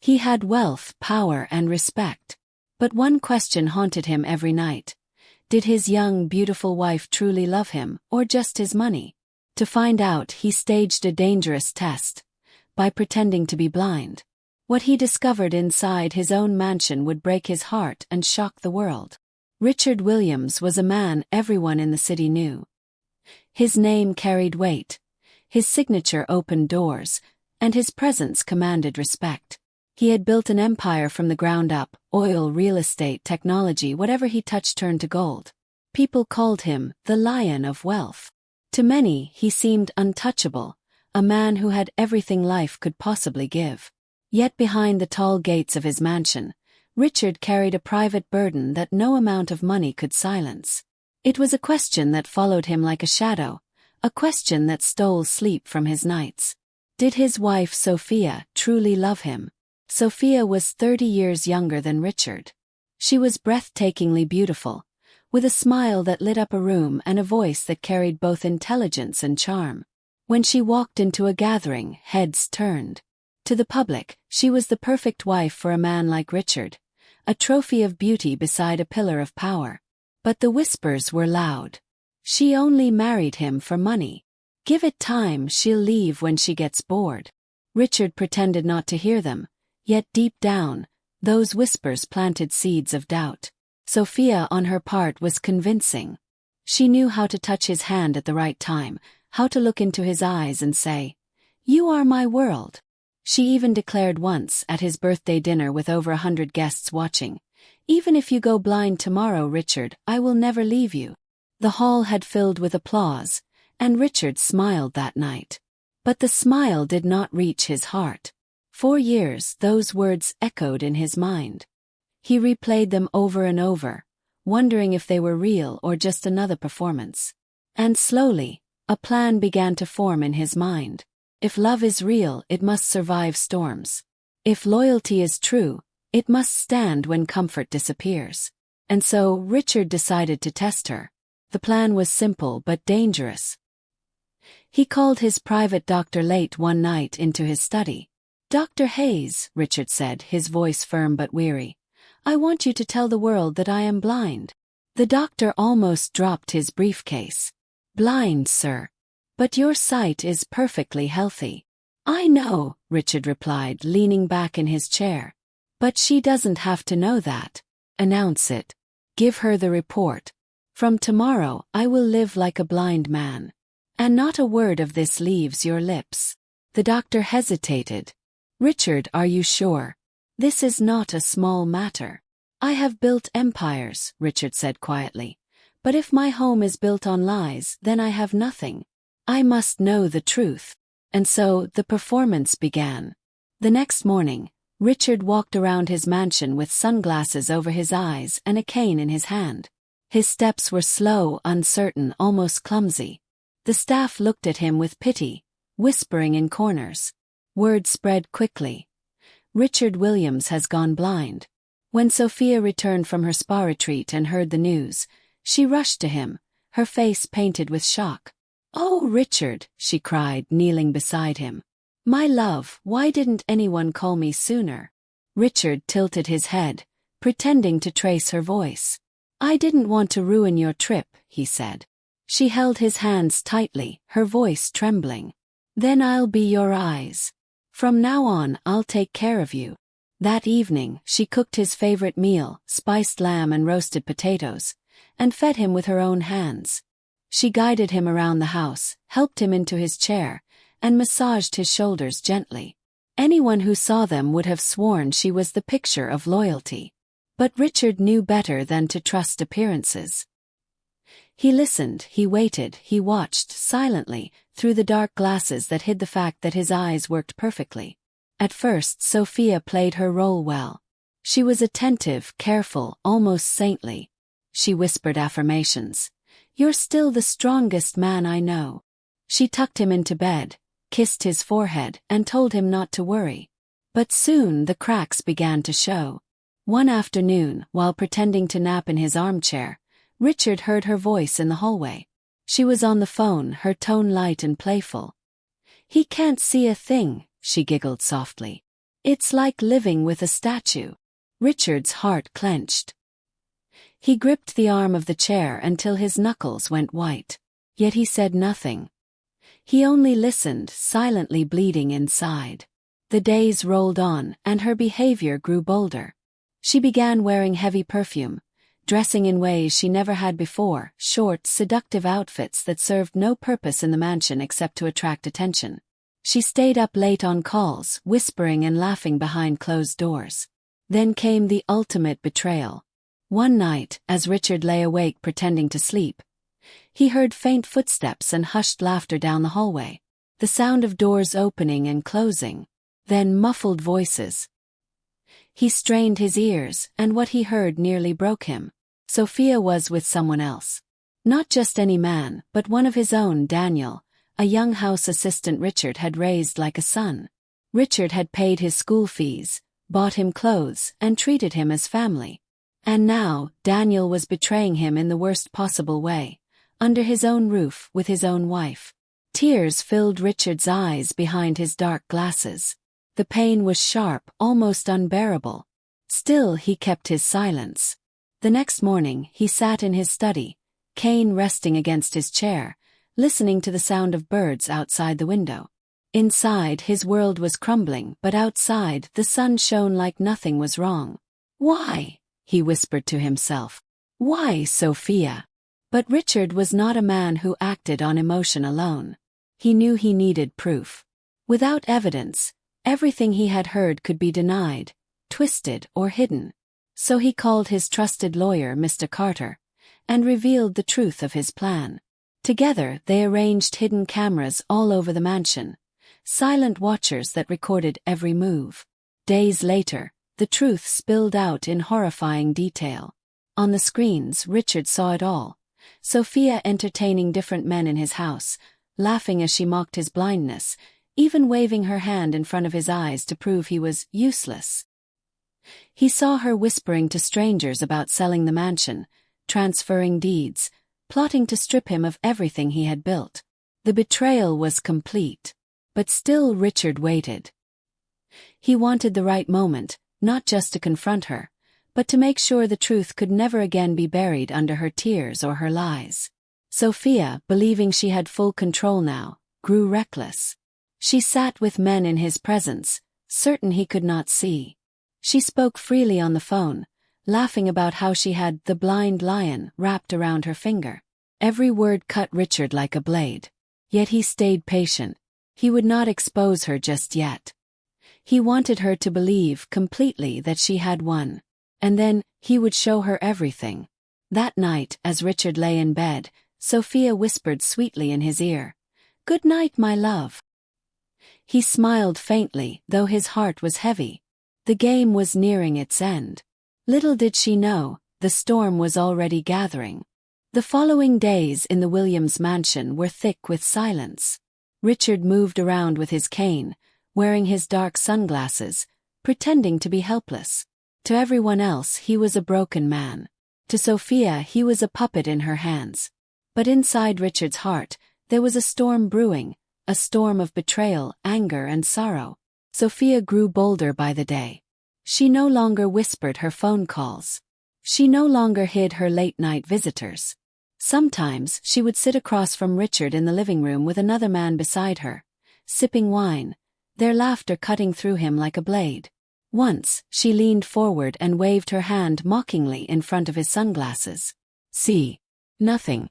He had wealth, power, and respect. But one question haunted him every night. Did his young, beautiful wife truly love him, or just his money? To find out, he staged a dangerous test by pretending to be blind. What he discovered inside his own mansion would break his heart and shock the world. Richard Williams was a man everyone in the city knew. His name carried weight, his signature opened doors, and his presence commanded respect. He had built an empire from the ground up: oil, real estate, technology, whatever he touched turned to gold. People called him the Lion of Wealth. To many, he seemed untouchable, a man who had everything life could possibly give. Yet behind the tall gates of his mansion, Richard carried a private burden that no amount of money could silence. It was a question that followed him like a shadow, a question that stole sleep from his nights. Did his wife Sophia truly love him? Sophia was 30 years younger than Richard. She was breathtakingly beautiful, with a smile that lit up a room and a voice that carried both intelligence and charm. When she walked into a gathering, heads turned. To the public, she was the perfect wife for a man like Richard, a trophy of beauty beside a pillar of power. But the whispers were loud. She only married him for money. Give it time, she'll leave when she gets bored. Richard pretended not to hear them, yet deep down, those whispers planted seeds of doubt. Sophia, on her part, was convincing. She knew how to touch his hand at the right time, how to look into his eyes and say, "You are my world." She even declared once, at his birthday dinner with over 100 guests watching, "Even if you go blind tomorrow, Richard, I will never leave you." The hall had filled with applause, and Richard smiled that night. But the smile did not reach his heart. For years, those words echoed in his mind. He replayed them over and over, wondering if they were real or just another performance. And slowly, a plan began to form in his mind. If love is real, it must survive storms. If loyalty is true, it must stand when comfort disappears. And so, Richard decided to test her. The plan was simple but dangerous. He called his private doctor late one night into his study. "Dr. Hayes," Richard said, his voice firm but weary, "I want you to tell the world that I am blind." The doctor almost dropped his briefcase. "Blind, sir. But your sight is perfectly healthy." "I know," Richard replied, leaning back in his chair. "But she doesn't have to know that. Announce it. Give her the report. From tomorrow, I will live like a blind man. And not a word of this leaves your lips." The doctor hesitated. "Richard, are you sure? This is not a small matter." "I have built empires," Richard said quietly. "But if my home is built on lies, then I have nothing. I must know the truth." And so, the performance began. The next morning, Richard walked around his mansion with sunglasses over his eyes and a cane in his hand. His steps were slow, uncertain, almost clumsy. The staff looked at him with pity, whispering in corners. Word spread quickly. "Richard Williams has gone blind." When Sophia returned from her spa retreat and heard the news, she rushed to him, her face painted with shock. "Oh, Richard," she cried, kneeling beside him. "My love, why didn't anyone call me sooner?" Richard tilted his head, pretending to trace her voice. "I didn't want to ruin your trip," he said. She held his hands tightly, her voice trembling. "Then I'll be your eyes. From now on, I'll take care of you." That evening, she cooked his favorite meal, spiced lamb and roasted potatoes, and fed him with her own hands. She guided him around the house, helped him into his chair, and massaged his shoulders gently. Anyone who saw them would have sworn she was the picture of loyalty. But Richard knew better than to trust appearances. He listened, he waited, he watched, silently, through the dark glasses that hid the fact that his eyes worked perfectly. At first, Sophia played her role well. She was attentive, careful, almost saintly. She whispered affirmations. "You're still the strongest man I know." She tucked him into bed, kissed his forehead, and told him not to worry. But soon the cracks began to show. One afternoon, while pretending to nap in his armchair, Richard heard her voice in the hallway. She was on the phone, her tone light and playful. "He can't see a thing," she giggled softly. It's like living with a statue. Richard's heart clenched. He gripped the arm of the chair until his knuckles went white. Yet he said nothing. He only listened, silently bleeding inside. The days rolled on, and her behavior grew bolder. She began wearing heavy perfume, dressing in ways she never had before, short, seductive outfits that served no purpose in the mansion except to attract attention. She stayed up late on calls, whispering and laughing behind closed doors. Then came the ultimate betrayal. One night, as Richard lay awake pretending to sleep, he heard faint footsteps and hushed laughter down the hallway. The sound of doors opening and closing. Then muffled voices. He strained his ears, and what he heard nearly broke him. Sophia was with someone else. Not just any man, but one of his own, Daniel, a young house assistant Richard had raised like a son. Richard had paid his school fees, bought him clothes, and treated him as family. And now, Daniel was betraying him in the worst possible way, under his own roof with his own wife. Tears filled Richard's eyes behind his dark glasses. The pain was sharp, almost unbearable. Still he kept his silence. The next morning he sat in his study, Kane resting against his chair, listening to the sound of birds outside the window. Inside his world was crumbling, but outside the sun shone like nothing was wrong. "Why?" he whispered to himself. "Why, Sophia?" But Richard was not a man who acted on emotion alone. He knew he needed proof. Without evidence, everything he had heard could be denied, twisted, or hidden. So he called his trusted lawyer, Mr. Carter, and revealed the truth of his plan. Together they arranged hidden cameras all over the mansion, silent watchers that recorded every move. Days later, the truth spilled out in horrifying detail. On the screens, Richard saw it all. Sophia entertaining different men in his house, laughing as she mocked his blindness, even waving her hand in front of his eyes to prove he was useless. He saw her whispering to strangers about selling the mansion, transferring deeds, plotting to strip him of everything he had built. The betrayal was complete. But still Richard waited. He wanted the right moment, not just to confront her, but to make sure the truth could never again be buried under her tears or her lies. Sophia, believing she had full control now, grew reckless. She sat with men in his presence, certain he could not see. She spoke freely on the phone, laughing about how she had the blind lion wrapped around her finger. Every word cut Richard like a blade. Yet he stayed patient. He would not expose her just yet. He wanted her to believe completely that she had won. And then, he would show her everything. That night, as Richard lay in bed, Sophia whispered sweetly in his ear, "Good night, my love." He smiled faintly, though his heart was heavy. The game was nearing its end. Little did she know, the storm was already gathering. The following days in the Williams mansion were thick with silence. Richard moved around with his cane, wearing his dark sunglasses, pretending to be helpless. To everyone else he was a broken man. To Sophia he was a puppet in her hands. But inside Richard's heart, there was a storm brewing, a storm of betrayal, anger, and sorrow. Sophia grew bolder by the day. She no longer whispered her phone calls. She no longer hid her late-night visitors. Sometimes she would sit across from Richard in the living room with another man beside her, sipping wine, their laughter cutting through him like a blade. Once, she leaned forward and waved her hand mockingly in front of his sunglasses. "See? Nothing."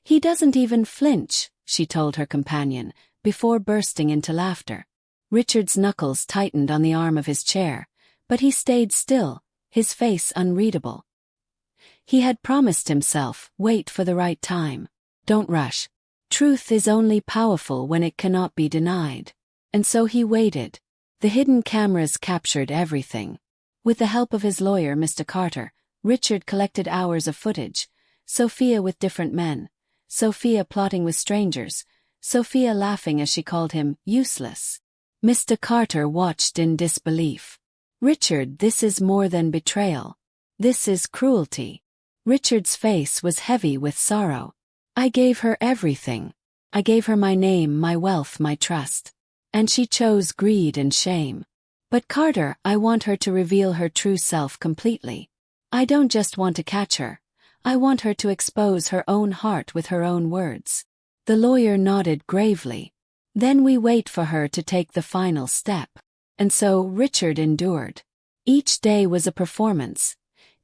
"He doesn't even flinch," she told her companion, before bursting into laughter. Richard's knuckles tightened on the arm of his chair, but he stayed still, his face unreadable. He had promised himself, wait for the right time. Don't rush. Truth is only powerful when it cannot be denied. And so he waited. The hidden cameras captured everything. With the help of his lawyer, Mr. Carter, Richard collected hours of footage. Sophia with different men. Sophia plotting with strangers. Sophia laughing as she called him useless. Mr. Carter watched in disbelief. "Richard, this is more than betrayal. This is cruelty." Richard's face was heavy with sorrow. "I gave her everything. I gave her my name, my wealth, my trust. And she chose greed and shame. But Carter, I want her to reveal her true self completely. I don't just want to catch her. I want her to expose her own heart with her own words. The lawyer nodded gravely. Then we wait for her to take the final step. And so Richard endured. Each day was a performance.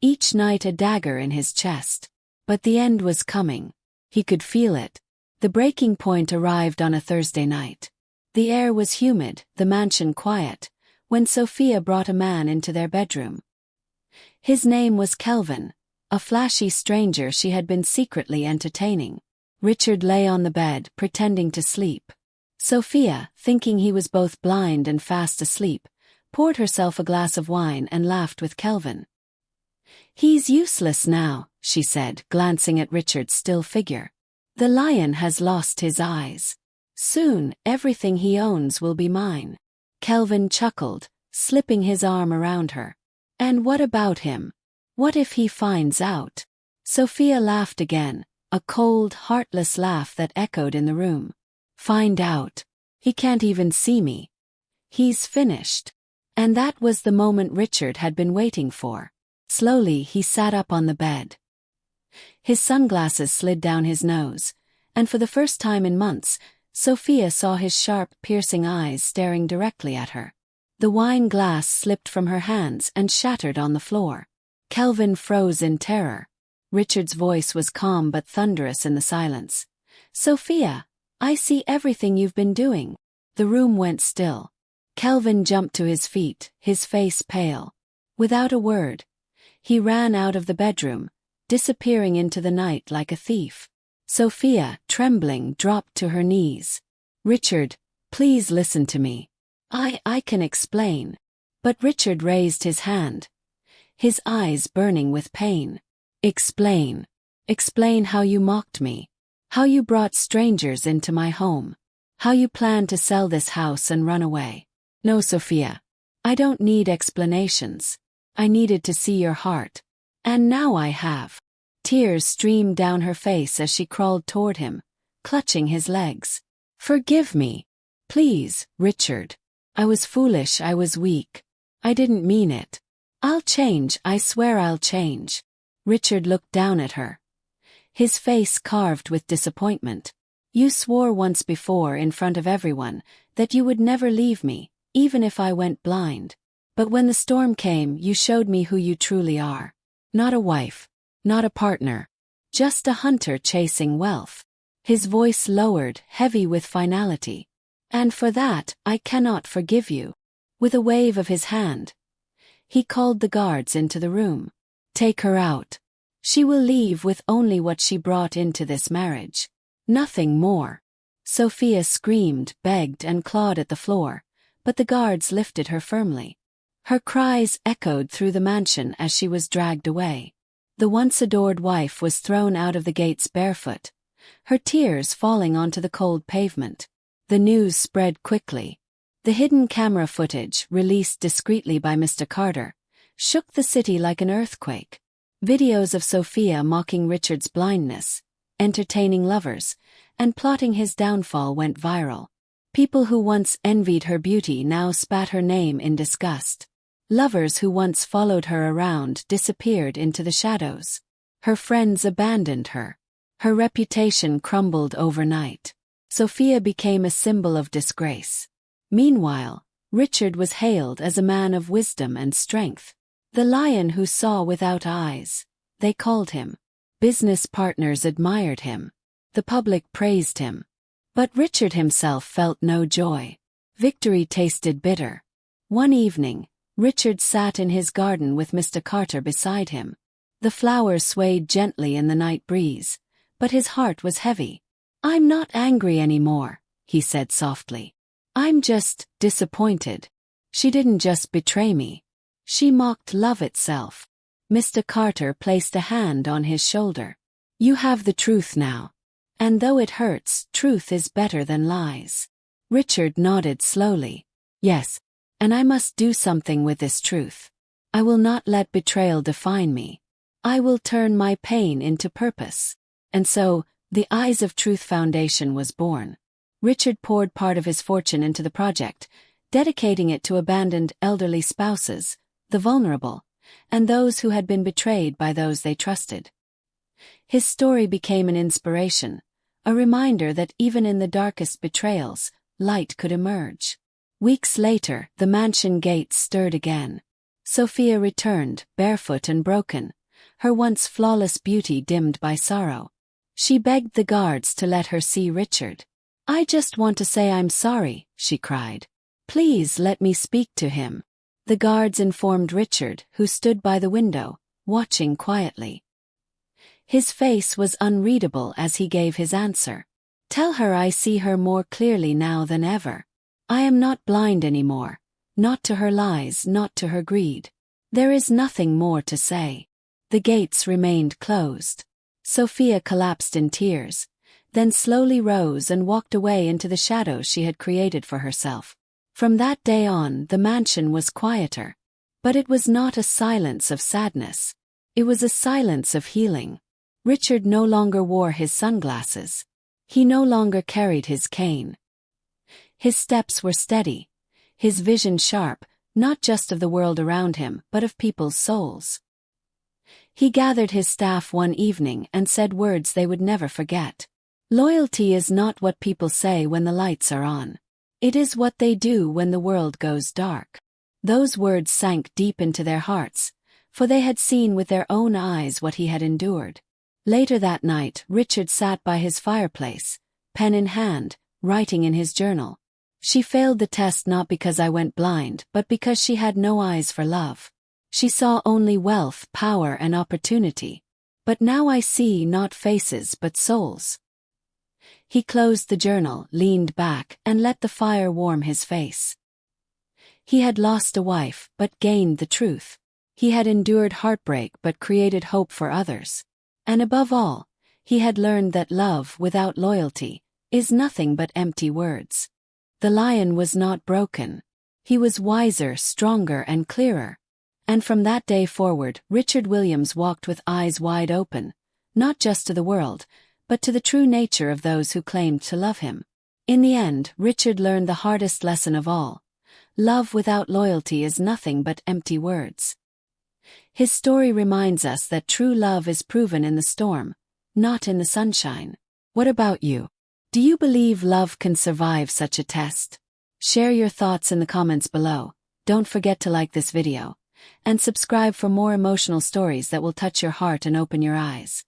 Each night a dagger in his chest. But the end was coming. He could feel it. The breaking point arrived on a Thursday night. The air was humid, the mansion quiet, when Sophia brought a man into their bedroom. His name was Kelvin, a flashy stranger she had been secretly entertaining. Richard lay on the bed, pretending to sleep. Sophia, thinking he was both blind and fast asleep, poured herself a glass of wine and laughed with Kelvin. "He's useless now," she said, glancing at Richard's still figure. "The lion has lost his eyes. Soon, everything he owns will be mine." Kelvin chuckled, slipping his arm around her. "And what about him? What if he finds out?" Sophia laughed again, a cold, heartless laugh that echoed in the room. "Find out? He can't even see me. He's finished." And that was the moment Richard had been waiting for. Slowly, he sat up on the bed. His sunglasses slid down his nose, and for the first time in months, Sophia saw his sharp, piercing eyes staring directly at her. The wine glass slipped from her hands and shattered on the floor. Kelvin froze in terror. Richard's voice was calm but thunderous in the silence. "Sophia, I see everything you've been doing." The room went still. Kelvin jumped to his feet, his face pale. Without a word, he ran out of the bedroom, disappearing into the night like a thief. Sophia, trembling, dropped to her knees. "Richard, please listen to me. I can explain." But Richard raised his hand, his eyes burning with pain. "Explain. Explain how you mocked me. How you brought strangers into my home. How you planned to sell this house and run away." "No, Sophia. I don't need explanations. I needed to see your heart. And now I have." Tears streamed down her face as she crawled toward him, clutching his legs. "Forgive me. Please, Richard. I was foolish, I was weak. I didn't mean it. I'll change, I swear I'll change." Richard looked down at her, his face carved with disappointment. "You swore once before in front of everyone that you would never leave me, even if I went blind. But when the storm came, you showed me who you truly are. Not a wife, not a partner, just a hunter chasing wealth." His voice lowered, heavy with finality. "And for that, I cannot forgive you." With a wave of his hand, he called the guards into the room. "Take her out. She will leave with only what she brought into this marriage. Nothing more." Sophia screamed, begged, and clawed at the floor, but the guards lifted her firmly. Her cries echoed through the mansion as she was dragged away. The once adored wife was thrown out of the gates barefoot, her tears falling onto the cold pavement. The news spread quickly. The hidden camera footage, released discreetly by Mr. Carter, shook the city like an earthquake. Videos of Sophia mocking Richard's blindness, entertaining lovers, and plotting his downfall went viral. People who once envied her beauty now spat her name in disgust. Lovers who once followed her around disappeared into the shadows. Her friends abandoned her. Her reputation crumbled overnight. Sophia became a symbol of disgrace. Meanwhile, Richard was hailed as a man of wisdom and strength. The lion who saw without eyes, they called him. Business partners admired him. The public praised him. But Richard himself felt no joy. Victory tasted bitter. One evening, Richard sat in his garden with Mr. Carter beside him. The flowers swayed gently in the night breeze, but his heart was heavy. "I'm not angry anymore," he said softly. "I'm just disappointed. She didn't just betray me. She mocked love itself." Mr. Carter placed a hand on his shoulder. "You have the truth now. And though it hurts, truth is better than lies." Richard nodded slowly. "Yes, and I must do something with this truth. I will not let betrayal define me. I will turn my pain into purpose." And so, the Eyes of Truth Foundation was born. Richard poured part of his fortune into the project, dedicating it to abandoned elderly spouses, the vulnerable, and those who had been betrayed by those they trusted. His story became an inspiration, a reminder that even in the darkest betrayals, light could emerge. Weeks later, the mansion gates stirred again. Sophia returned, barefoot and broken, her once flawless beauty dimmed by sorrow. She begged the guards to let her see Richard. "I just want to say I'm sorry," she cried. "Please let me speak to him." The guards informed Richard, who stood by the window, watching quietly. His face was unreadable as he gave his answer. "Tell her I see her more clearly now than ever. I am not blind anymore, not to her lies, not to her greed. There is nothing more to say." The gates remained closed. Sophia collapsed in tears, then slowly rose and walked away into the shadows she had created for herself. From that day on, the mansion was quieter. But it was not a silence of sadness. It was a silence of healing. Richard no longer wore his sunglasses. He no longer carried his cane. His steps were steady, his vision sharp, not just of the world around him, but of people's souls. He gathered his staff one evening and said words they would never forget. "Loyalty is not what people say when the lights are on. It is what they do when the world goes dark." Those words sank deep into their hearts, for they had seen with their own eyes what he had endured. Later that night, Richard sat by his fireplace, pen in hand, writing in his journal. "She failed the test not because I went blind, but because she had no eyes for love. She saw only wealth, power, and opportunity. But now I see not faces but souls." He closed the journal, leaned back, and let the fire warm his face. He had lost a wife, but gained the truth. He had endured heartbreak but created hope for others. And above all, he had learned that love without loyalty is nothing but empty words. The lion was not broken. He was wiser, stronger, and clearer. And from that day forward, Richard Williams walked with eyes wide open, not just to the world, but to the true nature of those who claimed to love him. In the end, Richard learned the hardest lesson of all. Love without loyalty is nothing but empty words. His story reminds us that true love is proven in the storm, not in the sunshine. What about you? Do you believe love can survive such a test? Share your thoughts in the comments below. Don't forget to like this video and subscribe for more emotional stories that will touch your heart and open your eyes.